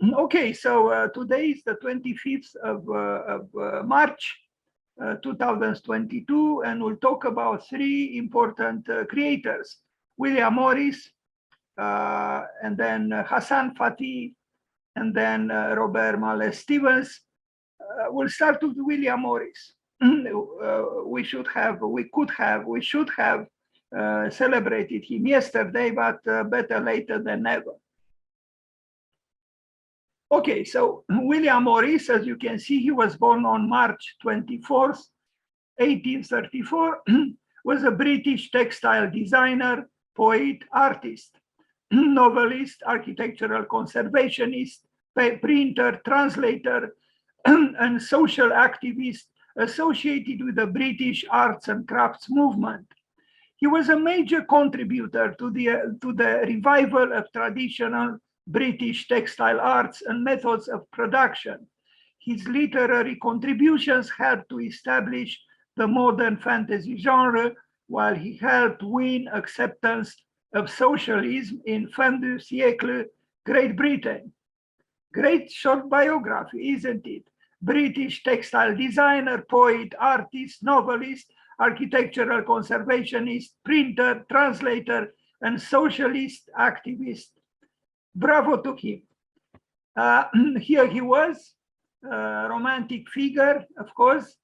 Okay, so today is the 25th of March 2022, and we'll talk about three important creators: William Morris, and then Hassan Fatih, and then Robert Mallet Stevens. We'll start with William Morris. We should have celebrated him yesterday, but better later than never. Okay, so William Morris, as you can see, he was born on March 24th, 1834, was a British textile designer, poet, artist, novelist, architectural conservationist, printer, translator, and social activist associated with the British arts and crafts movement. He was a major contributor to the revival of traditional British textile arts and methods of production. His literary contributions helped to establish the modern fantasy genre, while he helped win acceptance of socialism in fin de siècle Great Britain. Great short biography, isn't it? British textile designer, poet, artist, novelist, architectural conservationist, printer, translator, and socialist activist. Bravo to him. Here he was, romantic figure, of course.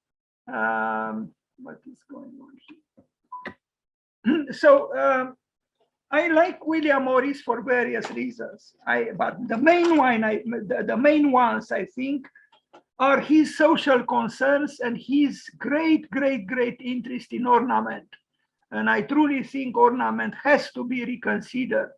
What is going on here? So I like William Morris for various reasons. But the main ones I think are his social concerns and his great interest in ornament. And I truly think ornament has to be reconsidered,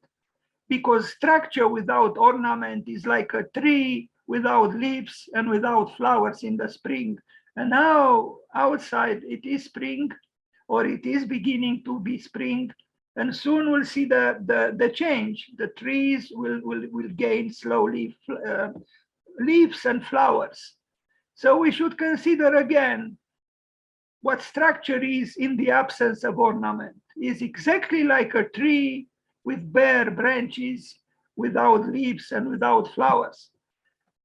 because structure without ornament is like a tree without leaves and without flowers in the spring. And now outside it is spring, or it is beginning to be spring, and soon we'll see the change. The trees will gain slowly leaves and flowers. So we should consider again what structure is in the absence of ornament. Is exactly like a tree with bare branches, without leaves and without flowers.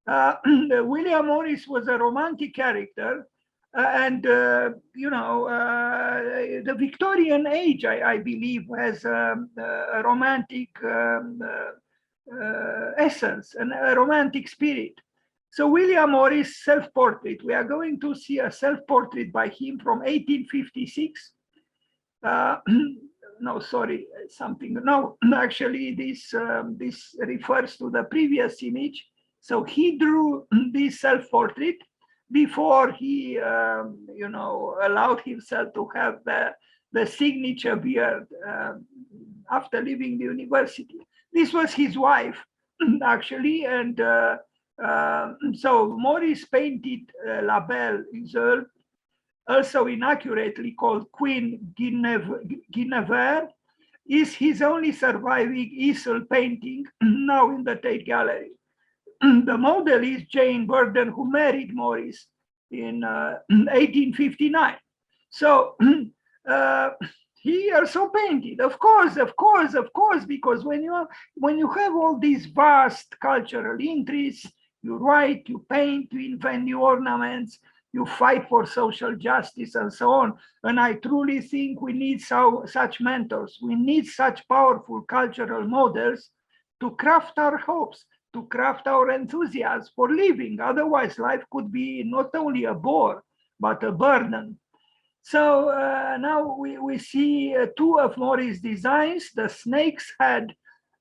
William Morris was a romantic character, and the Victorian age, I believe, has a romantic essence and a romantic spirit. So William Morris self-portrait, we are going to see a self-portrait by him from 1856. No, sorry, actually this refers to the previous image. So he drew this self-portrait before he allowed himself to have the signature beard after leaving the university. This was his wife, actually, and so Morris painted La Belle Isolde, also inaccurately called Queen Guinevere, is his only surviving easel painting, now in the Tate Gallery. The model is Jane Burden, who married Morris in 1859. So he also painted, of course, because when you have all these vast cultural interests, you write, you paint, you invent new ornaments, you fight for social justice and so on. And I truly think we need such mentors. We need such powerful cultural models to craft our hopes, to craft our enthusiasm for living. Otherwise, life could be not only a bore, but a burden. So now we see two of Morris' designs, the snake's head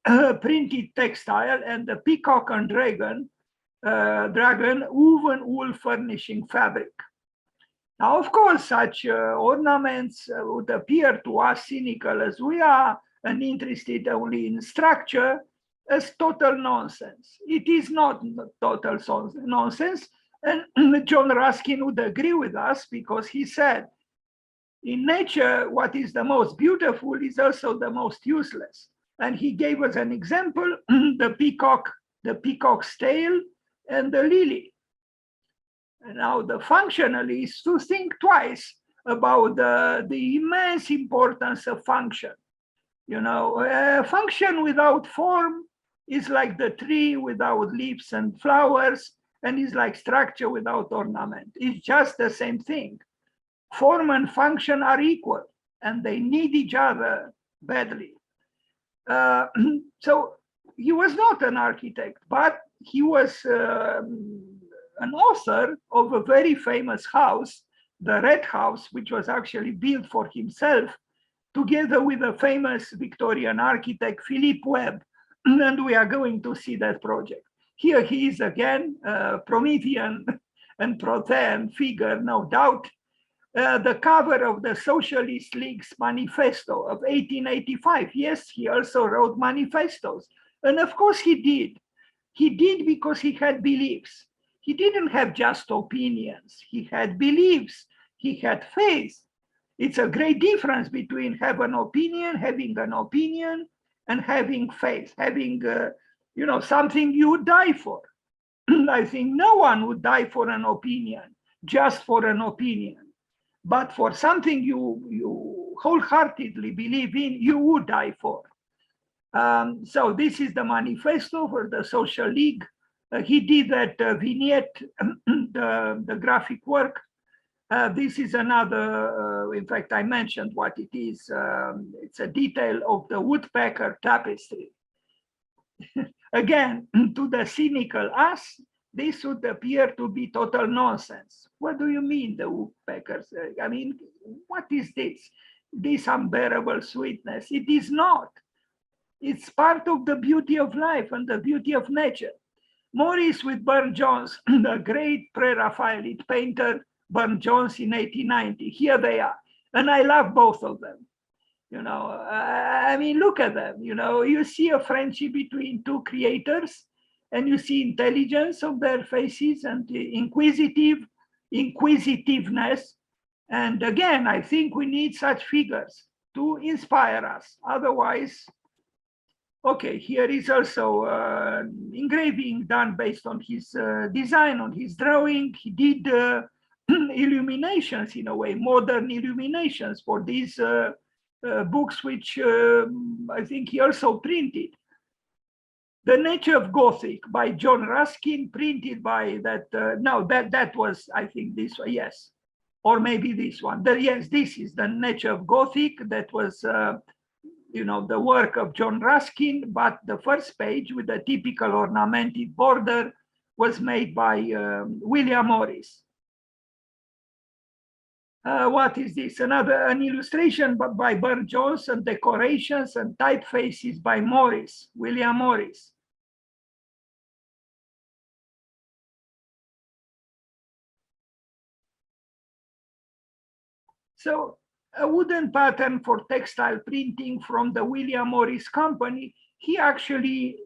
printed textile and the peacock and dragon woven wool furnishing fabric. Now, of course, such ornaments would appear to us cynical as we are and interested only in structure as total nonsense. It is not total nonsense. And John Ruskin would agree with us, because he said, in nature, what is the most beautiful is also the most useless. And he gave us an example, the peacock's tail and the lily. And now the functionalists to think twice about the immense importance of function. Function without form is like the tree without leaves and flowers, and is like structure without ornament. It's just the same thing. Form and function are equal, and they need each other badly. So he was not an architect, but he was an author of a very famous house, the Red House, which was actually built for himself, together with a famous Victorian architect, Philip Webb. And we are going to see that project. Here he is again, Promethean and Protean figure, no doubt. The cover of the Socialist League's manifesto of 1885. Yes, he also wrote manifestos. And of course he did. He did because he had beliefs. He didn't have just opinions. He had beliefs. He had faith. It's a great difference between having an opinion, and having faith, having something you would die for. I think no one would die for an opinion, just for an opinion. But for something you wholeheartedly believe in, you would die for. So this is the manifesto for the Social League. He did that vignette, the graphic work. This is another, in fact, I mentioned what it is. It's a detail of the woodpecker tapestry. Again, to the cynical us, this would appear to be total nonsense. What do you mean, the woodpeckers? I mean, what is this? This unbearable sweetness? It is not. It's part of the beauty of life and the beauty of nature. Morris with Burne-Jones, the great pre-Raphaelite painter, Burne-Jones in 1890. Here they are. And I love both of them. I mean, look at them. You see a friendship between two creators, and you see intelligence of their faces and inquisitiveness. And again, I think we need such figures to inspire us. Otherwise, okay, here is also engraving done based on his design, on his drawing. He did illuminations in a way, modern illuminations for these books, which I think he also printed. The Nature of Gothic by John Ruskin, printed by that, no, that was, I think this one, yes. Or maybe this one. Yes, this is The Nature of Gothic. That was, the work of John Ruskin, but the first page with the typical ornamented border was made by William Morris. What is this? An illustration by Burne-Jones, and decorations and typefaces by Morris, William Morris. So a wooden pattern for textile printing from the William Morris Company. He actually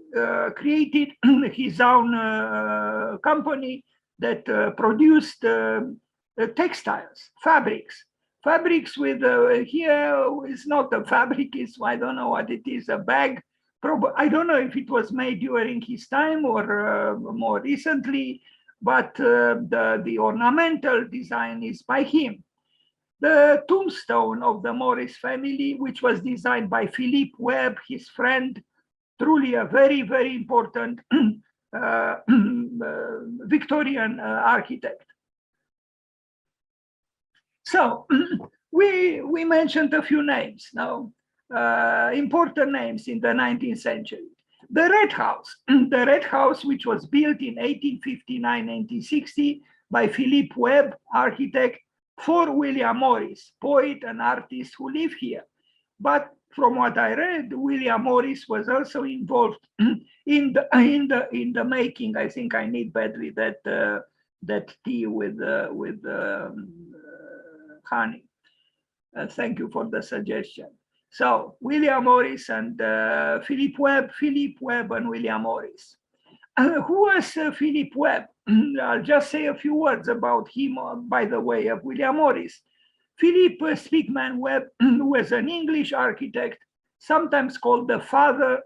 created his own company that produced textiles, fabrics with, here is not a fabric, it's, I don't know what it is, a bag. I don't know if it was made during his time or more recently, but the ornamental design is by him. The tombstone of the Morris family, which was designed by Philip Webb, his friend, truly a very, very important Victorian architect. So we mentioned a few names now, important names in the 19th century. The Red House, which was built in 1859-1860 by Philip Webb, architect, for William Morris, poet and artist who live here. But from what I read, William Morris was also involved in the making. I think I need badly that tea with honey. Thank you for the suggestion. So William Morris and Philip Webb and William Morris. Who was Philip Webb? I'll just say a few words about him by the way of William Morris. Philip Speakman Webb was an English architect, sometimes called the father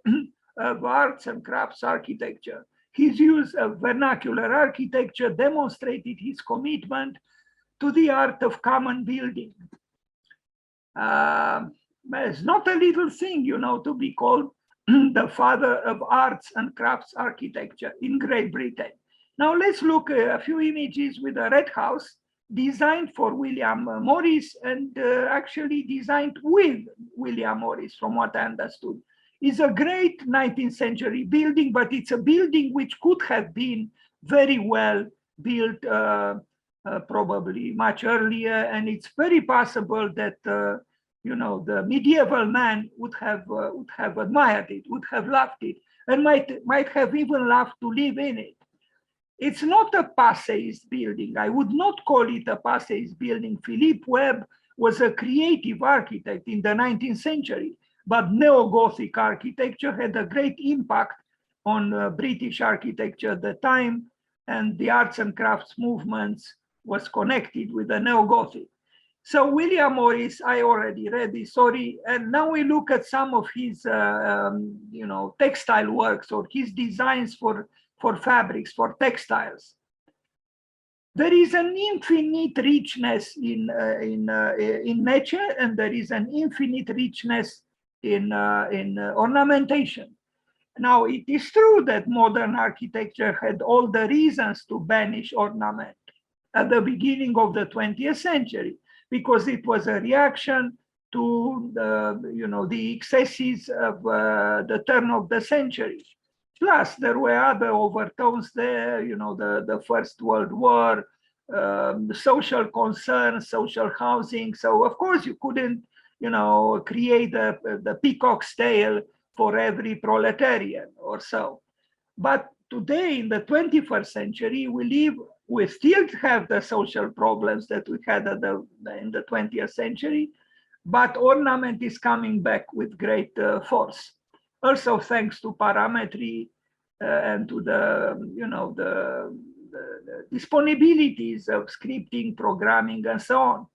of arts and crafts architecture. His use of vernacular architecture demonstrated his commitment to the art of common building. It's not a little thing, to be called the father of arts and crafts architecture in Great Britain. Now let's look at a few images with a red house designed for William Morris and actually designed with William Morris, from what I understood. It's a great 19th century building, but it's a building which could have been very well built probably much earlier, and it's very possible that the medieval man would have admired it, would have loved it, and might have even loved to live in it. It's not a passeist building. I would not call it a passeist building. Philippe Webb was a creative architect in the 19th century, but neo-Gothic architecture had a great impact on British architecture at the time, and the arts and crafts movements was connected with the neo-Gothic. So William Morris, I already read this, sorry, and now we look at some of his, textile works or his designs for fabrics, for textiles. There is an infinite richness in nature, and there is an infinite richness in ornamentation. Now, it is true that modern architecture had all the reasons to banish ornament at the beginning of the 20th century, because it was a reaction to the excesses of the turn of the century. Plus, there were other overtones there, the First World War, the social concerns, social housing. So, of course, you couldn't, create the peacock's tail for every proletarian or so. But today, in the 21st century, we still have the social problems that we had in the 20th century, but ornament is coming back with great force. Also, thanks to parametry and to the disponibilities of scripting, programming, and so on.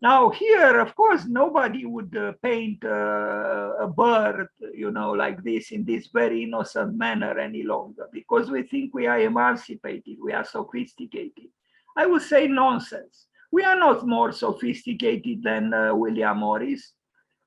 Now here, of course, nobody would paint a bird, like this in this very innocent manner any longer, because we think we are emancipated, we are sophisticated. I would say nonsense. We are not more sophisticated than William Morris,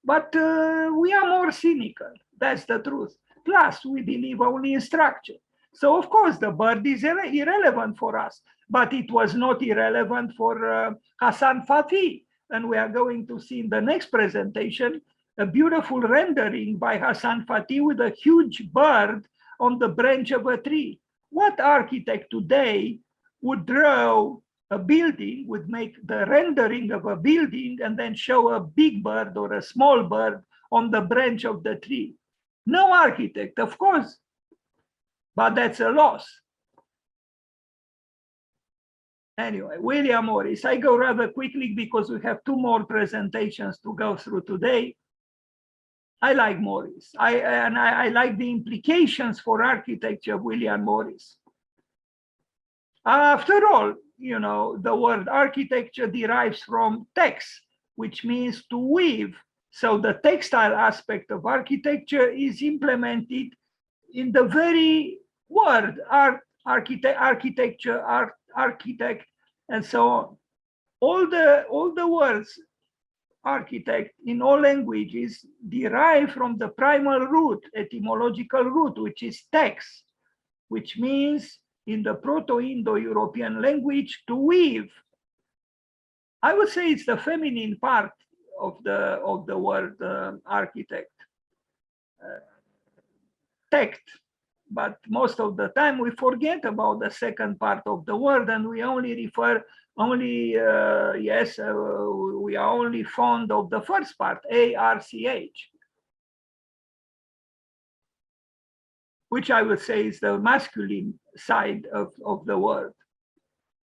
but we are more cynical. That's the truth. Plus, we believe only in structure. So, of course, the bird is irrelevant for us, but it was not irrelevant for Hassan Fatih. And we are going to see in the next presentation a beautiful rendering by Hassan Fatih with a huge bird on the branch of a tree. What architect today would draw a building, would make the rendering of a building and then show a big bird or a small bird on the branch of the tree? No architect, of course, but that's a loss. Anyway, William Morris, I go rather quickly because we have 2 more presentations to go through today. I like Morris, I like the implications for architecture of William Morris. After all, the word architecture derives from text, which means to weave. So the textile aspect of architecture is implemented in the very word architecture, architect, and so on. All the words architect in all languages derive from the primal root, etymological root, which is text, which means in the Proto-Indo-European language to weave. I would say it's the feminine part of the word architect. Tect. But most of the time we forget about the second part of the word, and we only refer we are only fond of the first part, A-R-C-H, which I would say is the masculine side of the word.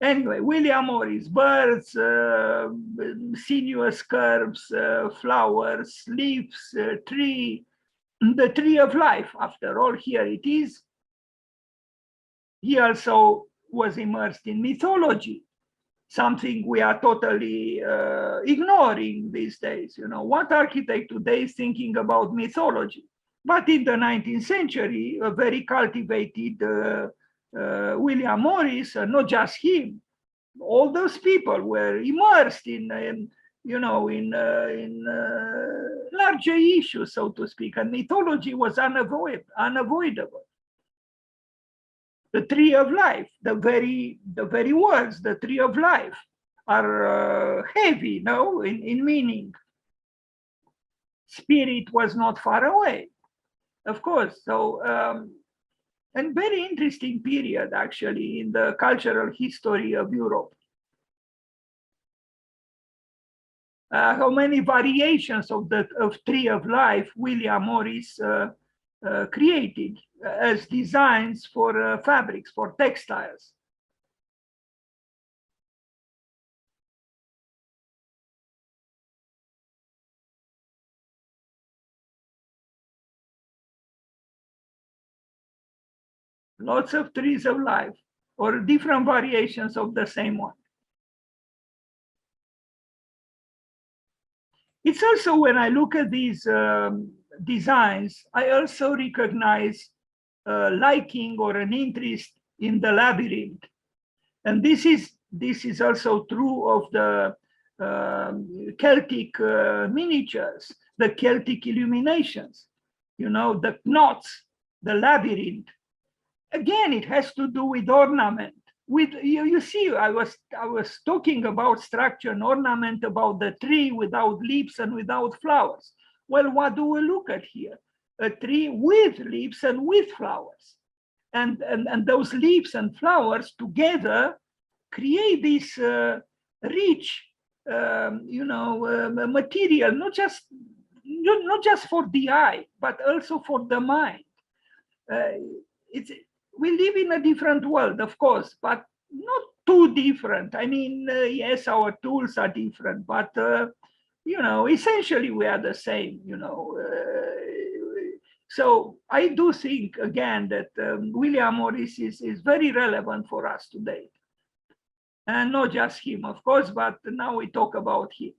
Anyway, William Morris, birds, sinuous curves, flowers, leaves, tree, the tree of life. After all, here it is. He also was immersed in mythology, something we are totally ignoring these days. What architect today is thinking about mythology? But in the 19th century, a very cultivated William Morris, not just him, all those people were immersed in larger issue, so to speak, and mythology was unavoidable. The tree of life, the very words, the tree of life, are heavy, no, in meaning. Spirit was not far away, of course. So, and very interesting period actually in the cultural history of Europe. How many variations of tree of life William Morris created as designs for fabrics, for textiles. Lots of trees of life, or different variations of the same one. It's also, when I look at these designs, I also recognize liking or an interest in the labyrinth. And this is also true of the Celtic miniatures, the Celtic illuminations, you know, the knots, the labyrinth. Again, it has to do with ornament. With you see, I was talking about structure and ornament, about the tree without leaves and without flowers. Well, what do we look at here? A tree with leaves and with flowers. And those leaves and flowers together create this rich, material, not just for the eye, but also for the mind. We live in a different world, of course, but not too different. I mean, yes, our tools are different, but essentially we are the same. So I do think, again, that William Morris is very relevant for us today. And not just him, of course, but now we talk about him.